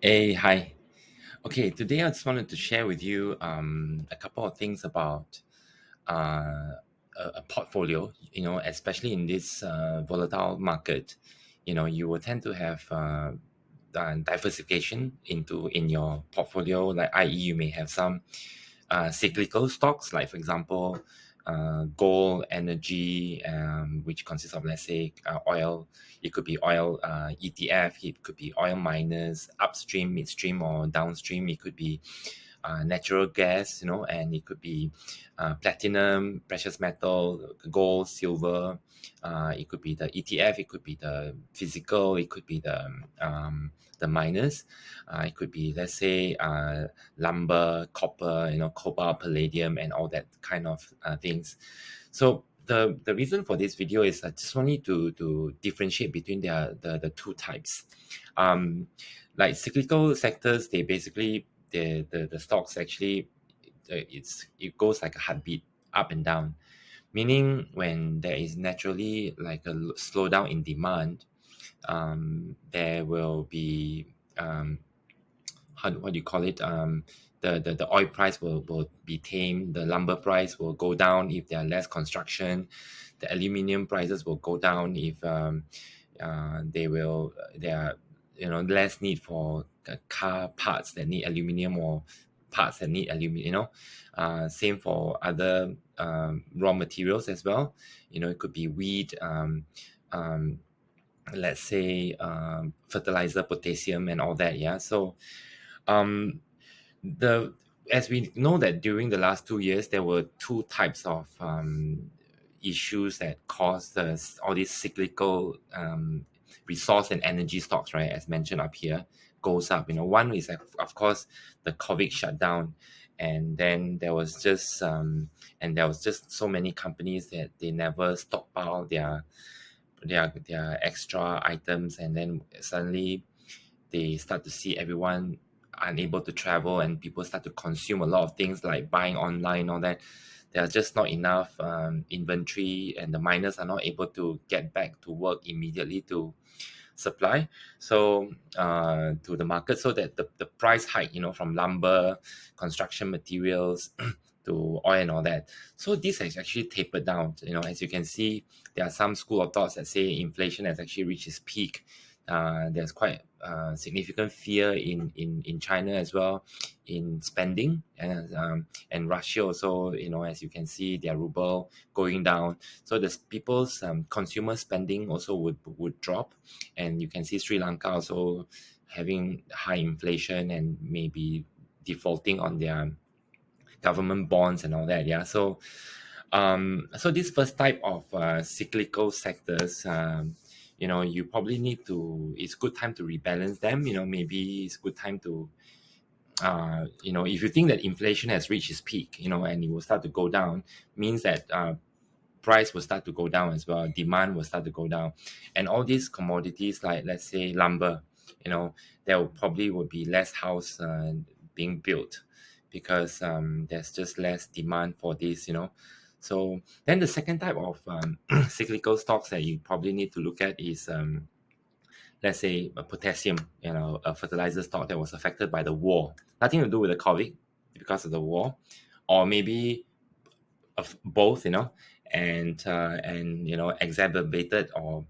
Hey, hi. Okay, today I just wanted to share with you a couple of things about a portfolio. Especially in this volatile market, you will tend to have diversification in your portfolio. Like, i.e., you may have some cyclical stocks, like for example, gold, energy, which consists of, let's say, oil. It could be oil ETF. It could be oil miners, upstream, midstream, or downstream. It could be natural gas, and it could be platinum, precious metal, gold, silver. It could be the ETF. It could be the physical. It could be the miners. It could be, let's say, lumber, copper, cobalt, palladium, and all that kind of things. So the reason for this video is I just want you to differentiate between the two types. Um, like cyclical sectors, they basically the stocks actually it goes like a heartbeat up and down, meaning when there is naturally like a slowdown in demand, there will be what do you call it? The oil price will be tamed. The lumber price will go down if there are less construction. The aluminium prices will go down if there are less need for car parts that need aluminium, or parts that need aluminium. Same for other raw materials as well. It could be wheat. Um, let's say fertilizer, potassium, and all that. Yeah. So um, the as we know that during the last 2 years, there were two types of issues that caused all these cyclical resource and energy stocks, right? As mentioned up here, goes up. One is, of course, the COVID shutdown, and then there was just so many companies that they never stockpile their extra items, and then suddenly they start to see everyone unable to travel, and people start to consume a lot of things like buying online, all that. There's just not enough inventory, and the miners are not able to get back to work immediately to supply to the market, so that the price hike, from lumber, construction materials, to oil and all that. So this has actually tapered down. As you can see, there are some school of thoughts that say inflation has actually reached its peak. There's quite significant fear in China as well, in spending, and Russia also. As you can see, their ruble going down, so the people's consumer spending also would drop, and you can see Sri Lanka also having high inflation and maybe defaulting on their government bonds and all that. Yeah. So this first type of cyclical sectors, you probably need to. It's good time to rebalance them. Maybe it's good time to. If you think that inflation has reached its peak, and it will start to go down, means that price will start to go down as well. Demand will start to go down, and all these commodities, like, let's say, lumber, there will be less house being built, because there's just less demand for this. So then the second type of cyclical stocks that you probably need to look at is, let's say, a potassium, a fertilizer stock that was affected by the war. Nothing to do with the COVID, because of the war, or maybe of both, and exacerbated, or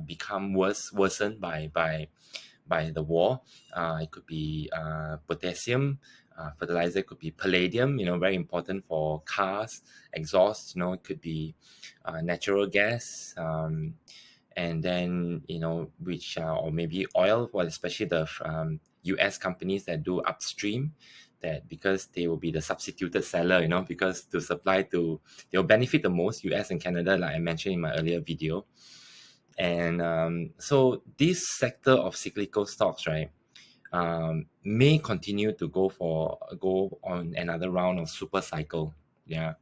become worsened by the war. It could be potassium. Fertilizer could be palladium, very important for cars, exhaust. It could be natural gas, and then, which or maybe oil, well, especially the US companies that do upstream, that because they will be the substituted seller, because to supply to, they'll benefit the most, US and Canada, like I mentioned in my earlier video. And so this sector of cyclical stocks, right, may continue to go on another round of super cycle. Yeah.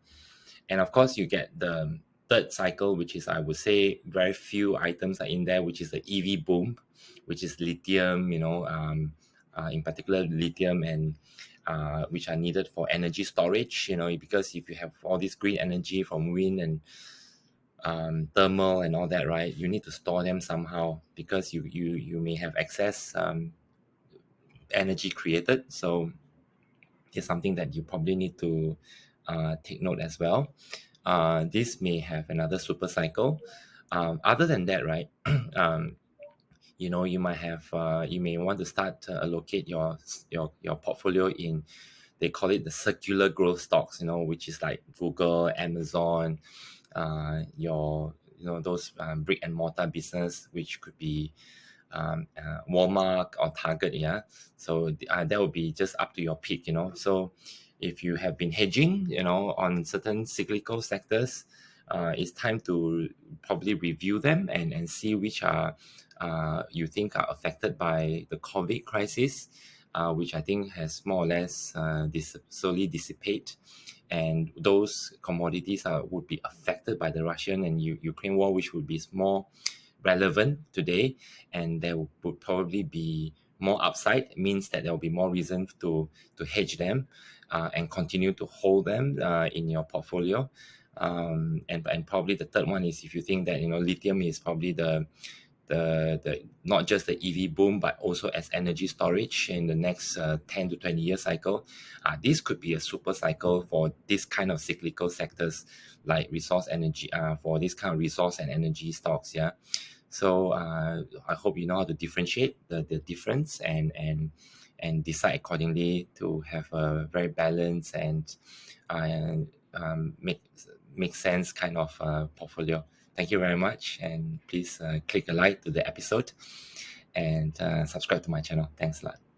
And of course, you get the third cycle, which is, I would say, very few items are in there, which is the EV boom, which is lithium, in particular lithium, and which are needed for energy storage, because if you have all this green energy from wind and thermal and all that, right, you need to store them somehow, because you may have excess energy created. So it's something that you probably need to take note as well. This may have another super cycle. Other than that, right? You might have you may want to start to allocate your portfolio in, they call it the circular growth stocks, which is like Google, Amazon, those brick and mortar business, which could be Walmart or Target. Yeah, so that would be just up to your pick. So if you have been hedging on certain cyclical sectors, it's time to probably review them and see which are you think are affected by the COVID crisis, which I think has more or less slowly dissipate, and those commodities would be affected by the Russian and Ukraine war, which would be more relevant today, and there would probably be more upside. It means that there will be more reason to hedge them and continue to hold them in your portfolio. And probably the third one is if you think that lithium is probably the not just the EV boom, but also as energy storage in the next 10 to 20 year cycle. This could be a super cycle for this kind of cyclical sectors like resource energy, for this kind of resource and energy stocks. Yeah. So I hope you know how to differentiate the difference and decide accordingly to have a very balanced and make sense kind of portfolio. Thank you very much, and please click a like to the episode and subscribe to my channel. Thanks a lot.